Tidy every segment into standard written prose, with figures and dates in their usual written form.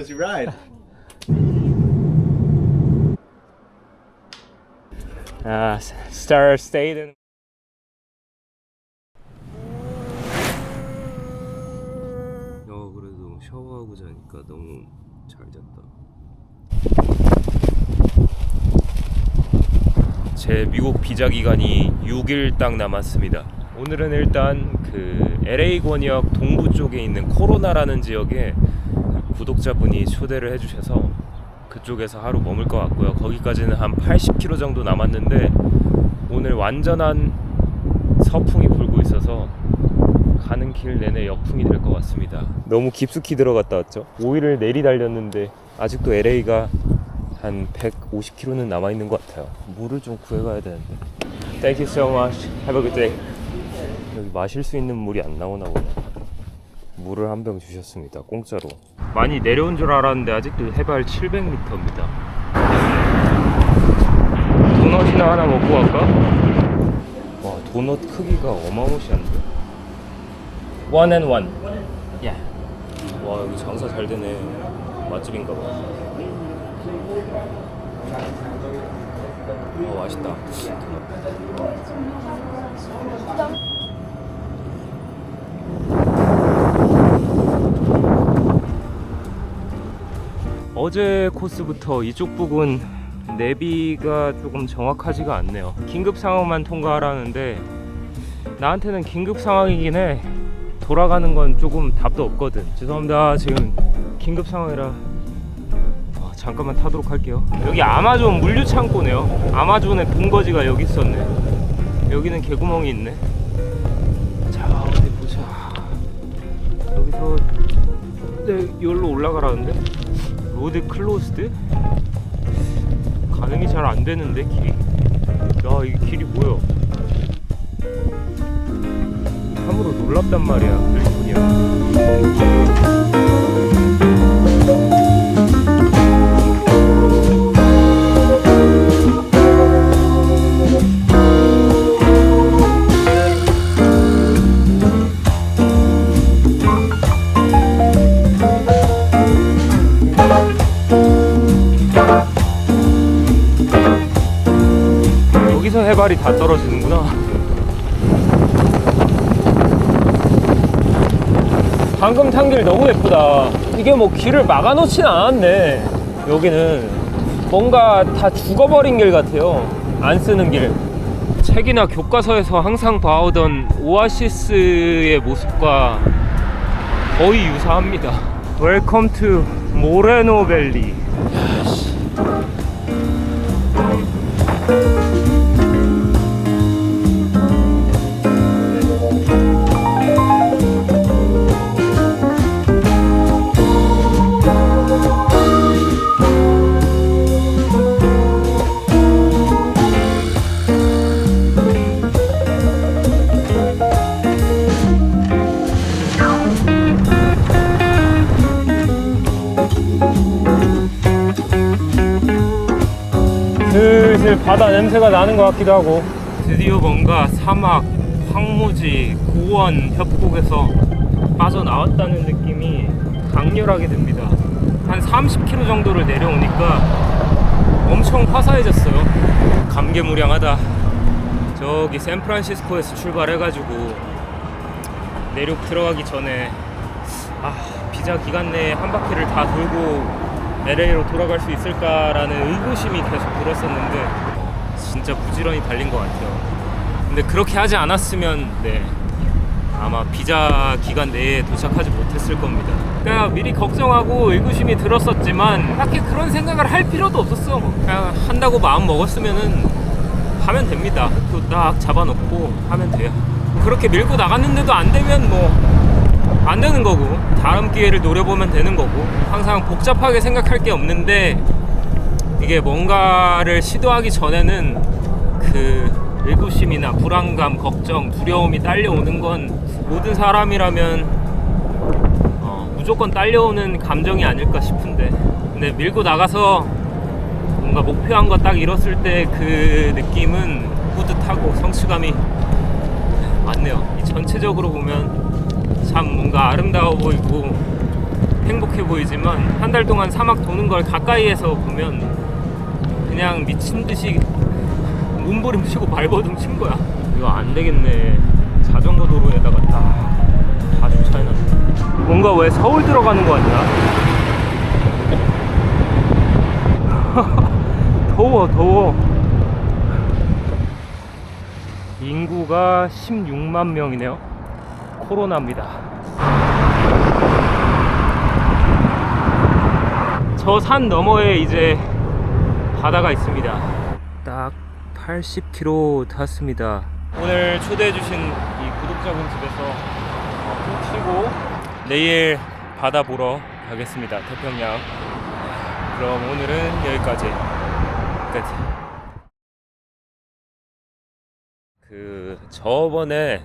Fuzzy ride. Star State. 그래도 샤워하고 자니까 너무 잘 잤다. 제 미국 비자 기간이 6일 딱 남았습니다. 오늘은 일단 그 LA 권역 동부 쪽에 있는 코로나라는 지역에 구독자분이 초대를 해주셔서 그쪽에서 하루 머물 것 같고요. 거기까지는 한 80km 정도 남았는데 오늘 완전한 서풍이 불고 있어서 가는 길 내내 역풍이 될 것 같습니다. 너무 깊숙이 들어갔다 왔죠. 5일을 내리 달렸는데 아직도 LA가 한 150km는 남아있는 것 같아요. 물을 좀 구해가야 되는데. Thank you so much. Have a good day. 여기 마실 수 있는 물이 안 나오나 보네. 물을 한 병 주셨습니다. 공짜로. 많이 내려온 줄 알았는데 아직도 해발 700m입니다. 도넛이나 하나 먹고 갈까? 와, 도넛 크기가 어마무시한데. One and one. Yeah. 와, 여기 장사 잘 되네. 맛집인가 봐. 맛있다. 어제 코스부터 이쪽 부근 내비가 조금 정확하지가 않네요. 긴급 상황만 통과하라는데 나한테는 긴급 상황이긴 해. 돌아가는 건 조금 답도 없거든. 죄송합니다. 지금 긴급 상황이라 잠깐만 타도록 할게요. 여기 아마존 물류 창고네요. 아마존의 본거지가 여기 있었네. 여기는 개구멍이 있네. 자, 어디 보자. 여기서 여기로 올라가라는데? 로드 클로스드? 가능이 잘 안 되는데 길이. 야, 이 길이 뭐야? 참으로 놀랍단 말이야, 캘리포니아. 여기서 해발이 다 떨어지는구나. 방금 탄 길 너무 예쁘다. 이게 뭐 길을 막아놓진 않았네. 여기는 뭔가 다 죽어버린 길 같아요. 안 쓰는 길. 책이나 교과서에서 항상 봐오던 오아시스의 모습과 거의 유사합니다. Welcome to 모레노 밸리. 슬슬 바다 냄새가 나는 것 같기도 하고. 드디어 뭔가 사막, 황무지, 고원 협곡에서 빠져나왔다는 느낌이 강렬하게 듭니다. 한 30km 정도를 내려오니까 엄청 화사해졌어요. 감개무량하다. 저기 샌프란시스코에서 출발해가지고 내륙 들어가기 전에 비자 기간 내에 한 바퀴를 다 돌고 LA로 돌아갈 수 있을까라는 의구심이 계속 들었었는데 진짜 부지런히 달린 것 같아요. 근데 그렇게 하지 않았으면 아마 비자 기간 내에 도착하지 못했을 겁니다. 그러니까 미리 걱정하고 의구심이 들었었지만 딱히 그런 생각을 할 필요도 없었어. 그냥 한다고 마음 먹었으면은 하면 됩니다. 또 딱 잡아놓고 하면 돼요. 그렇게 밀고 나갔는데도 안 되면 뭐 안 되는 거고 다음 기회를 노려보면 되는 거고 항상 복잡하게 생각할 게 없는데 이게 뭔가를 시도하기 전에는 그 의구심이나 불안감, 걱정, 두려움이 딸려오는 건 모든 사람이라면 무조건 딸려오는 감정이 아닐까 싶은데 근데 밀고 나가서 뭔가 목표한 거 딱 이뤘을 때 그 느낌은 뿌듯하고 성취감이 많네요. 이 전체적으로 보면 참 뭔가 아름다워 보이고 행복해 이렇게 보이지만 한 달 동안 사막 도는 걸 가까이에서 보면 그냥 미친 듯이 몸부림치고 발버둥 친 거야. 이거 안 되겠네. 자전거 도로에다가 다 주차해놨네. 뭔가 왜 서울 들어가는 거 같냐? 더워. 인구가 16만 명이네요. 코로나입니다. 저 산 너머에 이제 바다가 있습니다. 딱 80km 탔습니다. 오늘 초대해주신 이 구독자분 집에서 푹 쉬고 내일 바다 보러 가겠습니다. 태평양. 그럼 오늘은 여기까지. 끝. 저번에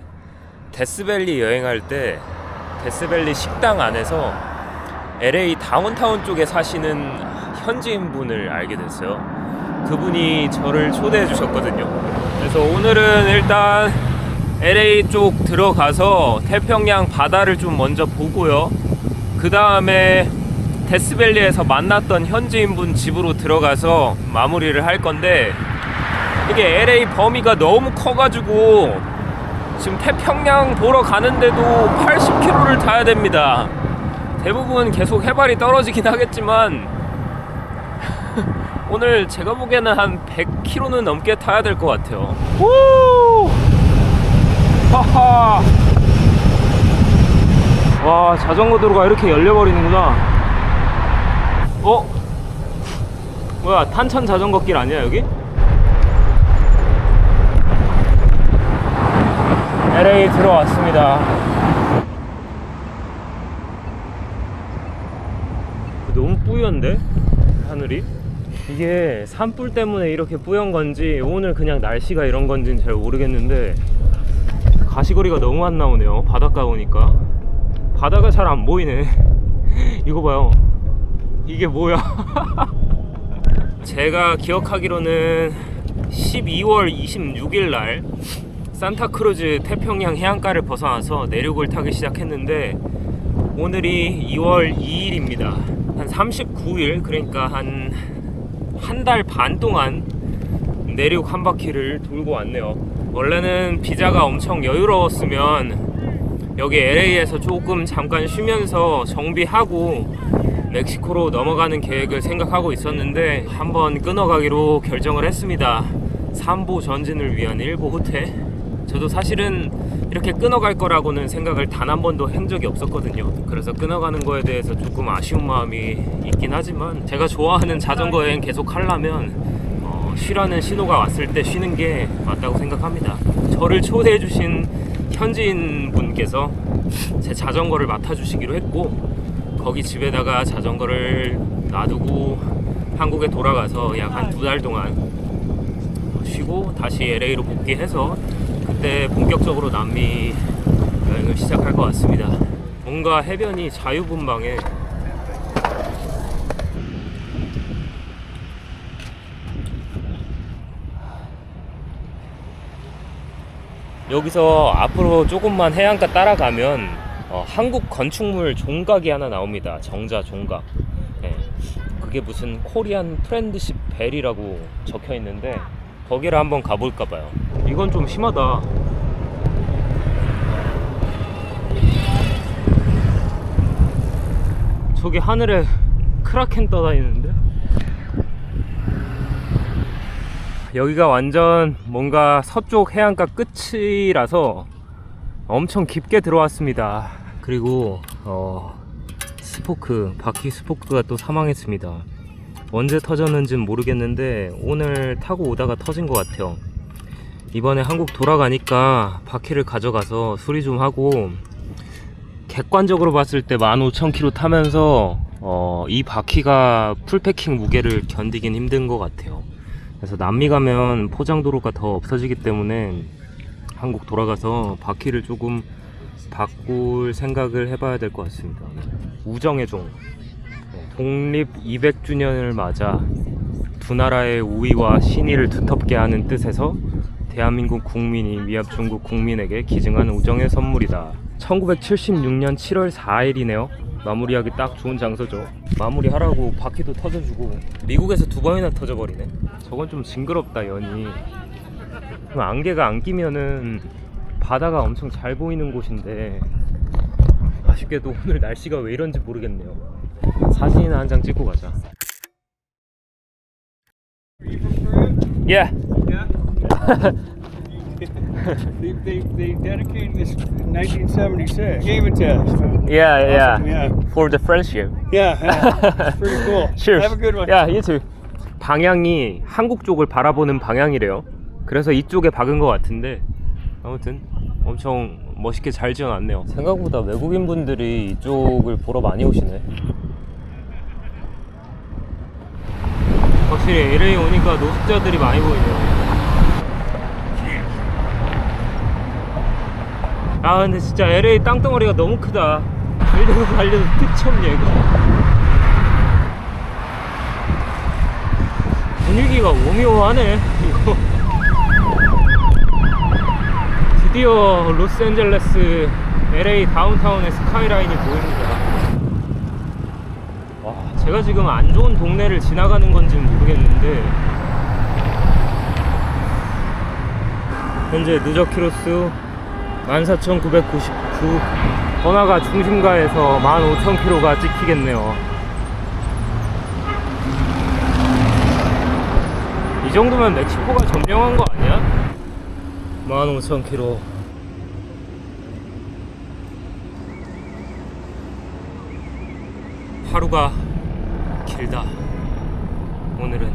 데스밸리 여행할 때 데스밸리 식당 안에서 LA 다운타운 쪽에 사시는 현지인 분을 알게 됐어요. 그분이 저를 초대해 주셨거든요. 그래서 오늘은 일단 LA 쪽 들어가서 태평양 바다를 좀 먼저 보고요. 그 다음에 데스밸리에서 만났던 현지인 분 집으로 들어가서 마무리를 할 건데, 이게 LA 범위가 너무 커가지고 지금 태평양 보러 가는데도 80km를 타야 됩니다. 대부분 계속 해발이 떨어지긴 하겠지만 오늘 제가 보기에는 한 100km는 넘게 타야 될 것 같아요. 우! 하하! 와, 자전거 도로가 이렇게 열려버리는구나. 뭐야, 탄천 자전거 길 아니야 여기? LA 들어왔습니다. 너무 뿌연데? 하늘이? 이게 산불 때문에 이렇게 뿌연 건지 오늘 그냥 날씨가 이런 건지는 잘 모르겠는데 가시거리가 너무 안 나오네요. 바닷가 오니까 바다가 잘 안 보이네. 이거 봐요. 이게 뭐야? 제가 기억하기로는 12월 26일 날 산타크루즈 태평양 해안가를 벗어나서 내륙을 타기 시작했는데 오늘이 2월 2일입니다. 한 39일, 그러니까 한 달 반 동안 내륙 한 바퀴를 돌고 왔네요. 원래는 비자가 엄청 여유로웠으면 여기 LA에서 조금 잠깐 쉬면서 정비하고 멕시코로 넘어가는 계획을 생각하고 있었는데 한번 끊어가기로 결정을 했습니다. 3보 전진을 위한 1보 후퇴. 저도 사실은 이렇게 끊어갈 거라고는 생각을 단 한 번도 한 적이 없었거든요. 그래서 끊어가는 거에 대해서 조금 아쉬운 마음이 있긴 하지만 제가 좋아하는 자전거 여행 계속 하려면 쉬라는 신호가 왔을 때 쉬는 게 맞다고 생각합니다. 저를 초대해 주신 현지인 분께서 제 자전거를 맡아주시기로 했고, 거기 집에다가 자전거를 놔두고 한국에 돌아가서 약 한 2달 동안 쉬고 다시 LA로 복귀해서 그때 본격적으로 남미 여행을 시작할 것 같습니다. 뭔가 해변이 자유분방해. 여기서 앞으로 조금만 해안가 따라가면 한국 건축물 종각이 하나 나옵니다. 정자 종각. 네. 그게 무슨 코리안 프렌드십 벨이라고 적혀 있는데 거기를 한번 가볼까 봐요. 이건 좀 심하다. 저기 하늘에 크라켄 떠다니는데? 여기가 완전 뭔가 서쪽 해안가 끝이라서 엄청 깊게 들어왔습니다. 그리고 스포크, 바퀴 스포크가 또 사망했습니다. 언제 터졌는지는 모르겠는데 오늘 타고 오다가 터진 것 같아요. 이번에 한국 돌아가니까 바퀴를 가져가서 수리 좀 하고, 객관적으로 봤을 때 15,000km 타면서 이 바퀴가 풀패킹 무게를 견디긴 힘든 것 같아요. 그래서 남미 가면 포장도로가 더 없어지기 때문에 한국 돌아가서 바퀴를 조금 바꿀 생각을 해봐야 될 것 같습니다. 우정의 종, 독립 200주년을 맞아 두 나라의 우위와 신의를 두텁게 하는 뜻에서 대한민국 국민이 미합 중국 국민에게 기증한 우정의 선물이다. 1976년 7월 4일이네요 마무리하기 딱 좋은 장소죠. 마무리하라고 바퀴도 터져주고. 미국에서 2번이나 터져버리네. 저건 좀 징그럽다, 연이. 그럼 안개가 안 끼면은 바다가 엄청 잘 보이는 곳인데 아쉽게도 오늘 날씨가 왜 이런지 모르겠네요. 사진이나 한 장 찍고 가자. Yeah. They dedicated this in 1976. Gave it to us. Yeah, Awesome, yeah. For the friendship. Yeah, it's pretty cool. Cheers. Have a good one. Yeah, you too. 방향이 한국 쪽을 바라보는 방향이래요. 그래서 이쪽에 박은 것 같은데 아무튼 엄청 멋있게 잘 지어놨네요. 생각보다 외국인 분들이 이쪽을 보러 많이 오시네. 확실히 LA 오니까 노숙자들이 많이 보이네요. 아 근데 진짜 LA 땅덩어리가 너무 크다. 달려도 끝이 없네 이거. 분위기가 오묘하네 이거. 드디어 로스앤젤레스 LA 다운타운의 스카이라인이 보입니다. 와, 제가 지금 안 좋은 동네를 지나가는 건지는 모르겠는데 현재 누적 키로수 14,999. 번화가 중심가에서 15,000km가 찍히겠네요. 이 정도면 멕시코가 점령한 거 아니야? 15,000km. 하루가 길다. 오늘은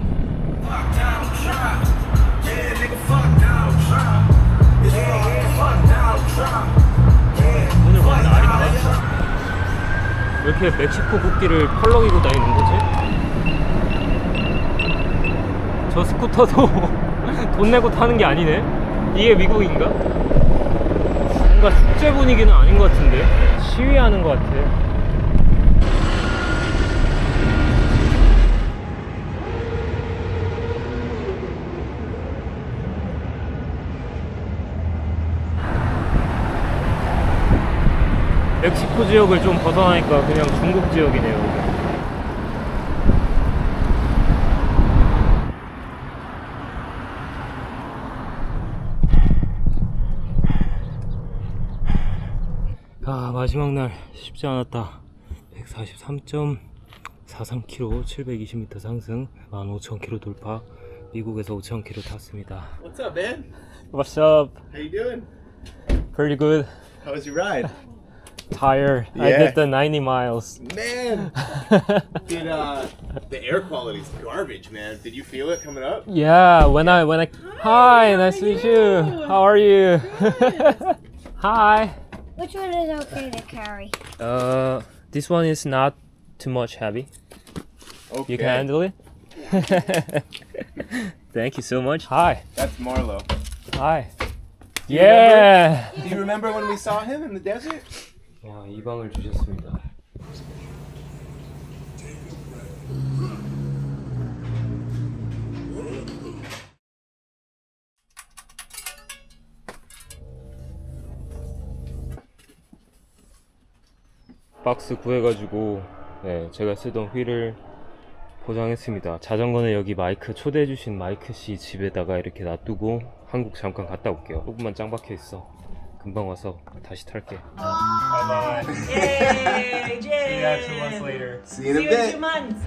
오늘 뭔 날인가? 왜 이렇게 멕시코 국기를 펄럭이고 다니는 거지? 저 스쿠터도 돈 내고 타는 게 아니네? 이게 미국인가? 뭔가 축제 분위기는 아닌 것 같은데? 시위하는 것 같아. 멕시코 지역을 좀 벗어나니까 그냥 중국 지역이네요. 아, 마지막 날 쉽지 않았다. 143.43km, 720m 상승, 15,000km 돌파. 미국에서 5,000km 탔습니다. What's up, man? What's up? How you doing? Pretty good. How was your ride? Tired. I Yeah. did the 90 miles. Man, did the air quality's garbage, man. Did you feel it coming up? Yeah, when I Hi, nice to meet you. How are you? Hi. Which one is okay to carry? This one is not too much heavy. Okay. You can handle it? Thank you so much. Hi. That's Marlo. Hi. you Yeah. Do you remember when we saw him in the desert? 와, 이 방을 주셨습니다. 박스 구해가지고 네, 제가 쓰던 휠을 포장했습니다. 자전거는 여기 마이크 초대해주신 마이크 씨 집에다가 이렇게 놔두고 한국 잠깐 갔다 올게요. 조금만 짱 박혀 있어. 금방 와서 다시 탈게. Bye bye. Yay, Jay! See you 2 months later. See you in See a you in bit. 2 months.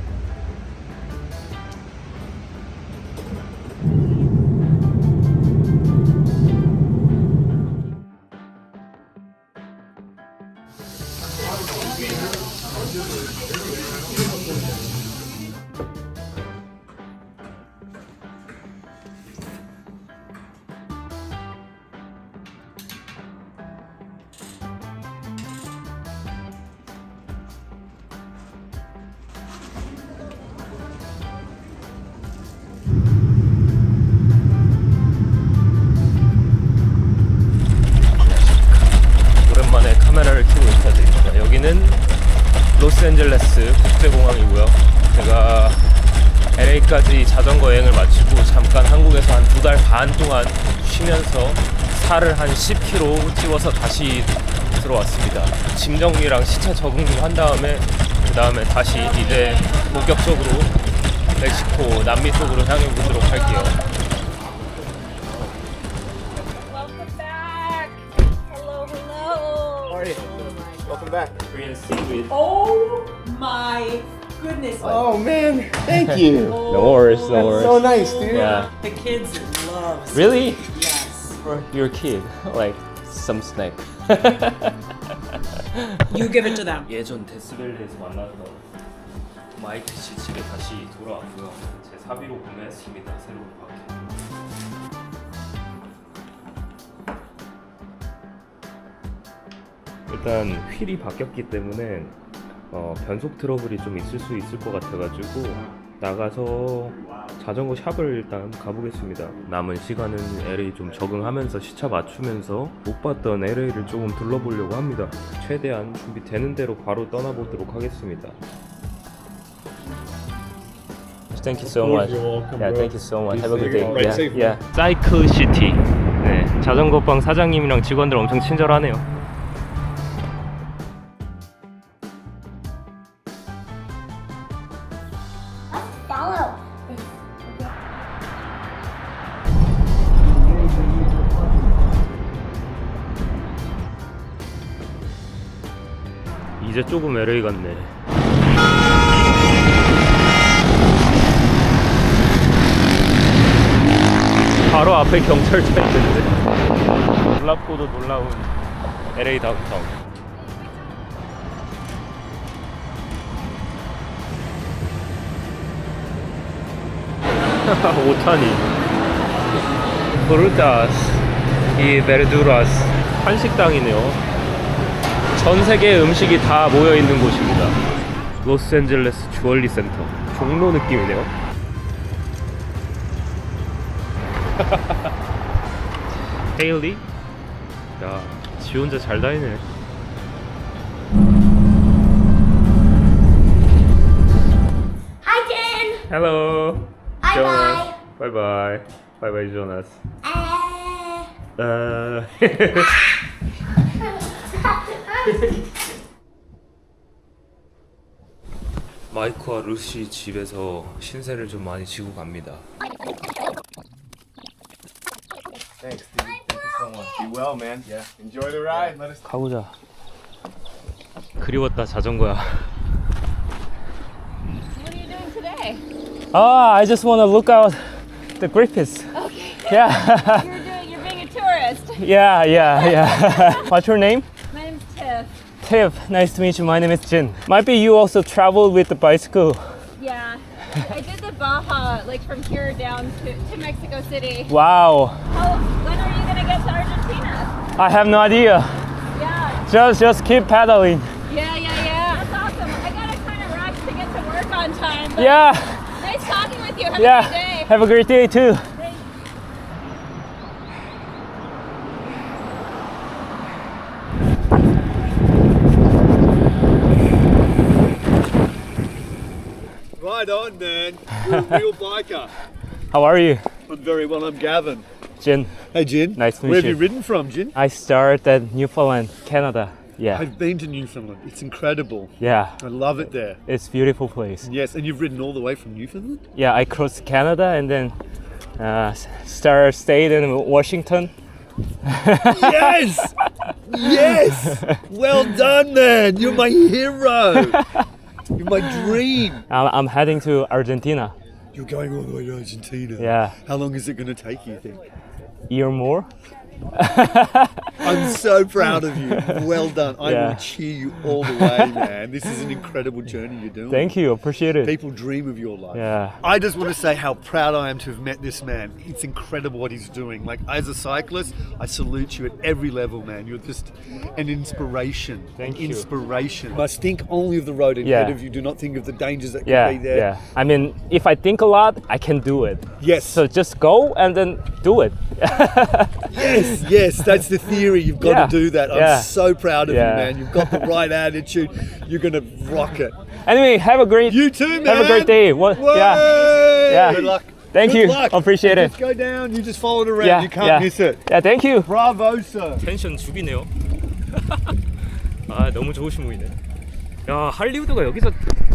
오랜만에 카메라를 켜고 인사드립니다. 여기는 로스앤젤레스 국제공항이고요. 제가 LA까지 자전거 여행을 마치고 잠깐 한국에서 한 2달 반 동안 쉬면서 살을 한 10kg 찌워서 다시 들어왔습니다. 짐 정리랑 시차 적응 좀 한 다음에 그 다음에 다시 이제 본격적으로 멕시코 남미 쪽으로 향해 보도록 할게요. Welcome back. Hello, hello. Welcome back. Korean seaweed. Oh my goodness. Oh man, thank you. No worries, no worries. So nice, dude. Yeah. The kids love it. Really? Yes. For your kid, like some snack. You give it to them. 예전 데스밸리에서 만났던 마이크 씨 집에 다시 돌아왔고요. 제 사비로 구매했습니다. 새로운 바퀴. 일단 휠이 바뀌었기 때문에 변속 트러블이 좀 있을 수 있을 것 같아가지고 나가서 자전거 샵을 일단 가보겠습니다. 남은 시간은 LA 좀 적응하면서 시차 맞추면서 못 봤던 LA를 조금 둘러보려고 합니다. 최대한 준비되는 대로 바로 떠나보도록 하겠습니다. Thank you so much. Yeah, thank you so much. Have a good day. Yeah, yeah. 사이클 시티. 네, 자전거방 사장님이랑 직원들 엄청 친절하네요. Follow. 이제 조금 LA 같네. 바로 앞에 경찰차 있는데 놀랍고도 놀라운 LA 다운타운. 오타니 frutas y verduras 한식당이네요. 전 세계 음식이 다 모여 있는 곳입니다. 로스앤젤레스 주얼리 센터. 종로 느낌이네요. 헤일리? 야, 지 혼자 잘 다니네. Hi, Jen. Hello. Bye Jonas. Bye bye. Bye bye, Jonas. 마이크와 루시 집에서 신세를 좀 많이 지고 갑니다. Thanks, dude. Thank you so much. Be well, man. Yeah. Enjoy the ride. Let us. 가보자. 그리웠다 자전거야. What are you doing today? I just want to look out the Griffiths. Okay. Yeah. You're being a tourist. yeah. What's your name? My name's Tiff. Tiff. Nice to meet you. My name is Jin. Might be you also travel with the bicycle. Yeah. I did the Baja, like from here down to Mexico City. Wow. When are you gonna get to Argentina? I have no idea. Yeah. Just keep pedaling. Yeah. That's awesome. I gotta kind of rush to get to work on time. But Yeah. Nice talking with you. Have a Yeah. good day. Have a great day too. Thanks. Right on, man. You're a real biker. How are you? I'm very well. I'm Gavin. Jin. Hey, Jin. Nice to meet Where have you. you ridden from, Jin? I started at Newfoundland, Canada. Yeah. I've been to Newfoundland. It's incredible. Yeah. I love it there. It's a beautiful place. Yes, and you've ridden all the way from Newfoundland? Yeah, I crossed Canada and then stayed in Washington. Yes! Yes! Well done, man. You're my hero. You're my dream. I'm heading to Argentina. You're going all the way to Argentina. Yeah. How long is it going to take you think? Year more. I'm so proud of you. Well done. I Yeah. will cheer you all the way, man. This is an incredible journey you're doing. Thank you, appreciate it. People dream of your life. Yeah. I just want to say how proud I am to have met this man. It's incredible what he's doing. Like, as a cyclist, I salute you at every level, man. You're just an inspiration. Thank an you. Inspiration. You must think only of the road ahead Yeah. of you. Do not think of the dangers that Yeah, could be there. yeah. I mean, if I think a lot, I can do it. Yes. So just go and then do it. Yes, that's the theory. You've got Yeah. to do that. I'm Yeah. so proud of Yeah. you, man. You've got the right attitude. You're going to rock it. Anyway, have a great You too, man. Have a great day. What? Way! Yeah. Good luck. Thank Good you. luck. Appreciate it. Just go down. You just follow it around. Yeah, You can't yeah. miss it. Yeah, thank you. Bravo, sir. 텐션 죽이네요. 아 너무 좋으신 분이네. 야 할리우드가 여기서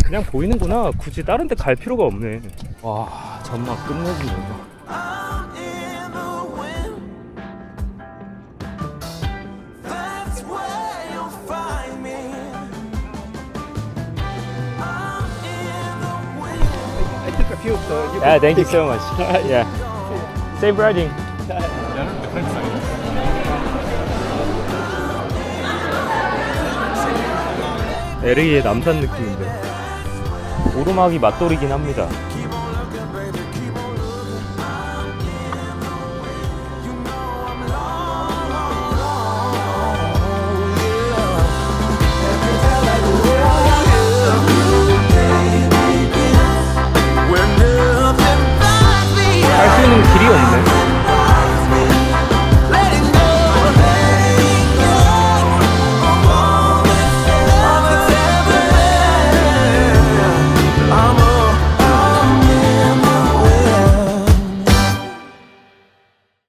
그냥 보이는구나. 굳이 다른 데 갈 필요가 없네. 와 전망 끝내주네 이거. Yeah, thank you so much. Yeah. Safe riding. LA의 남산 느낌인데 오르막이 맛돌이긴 합니다.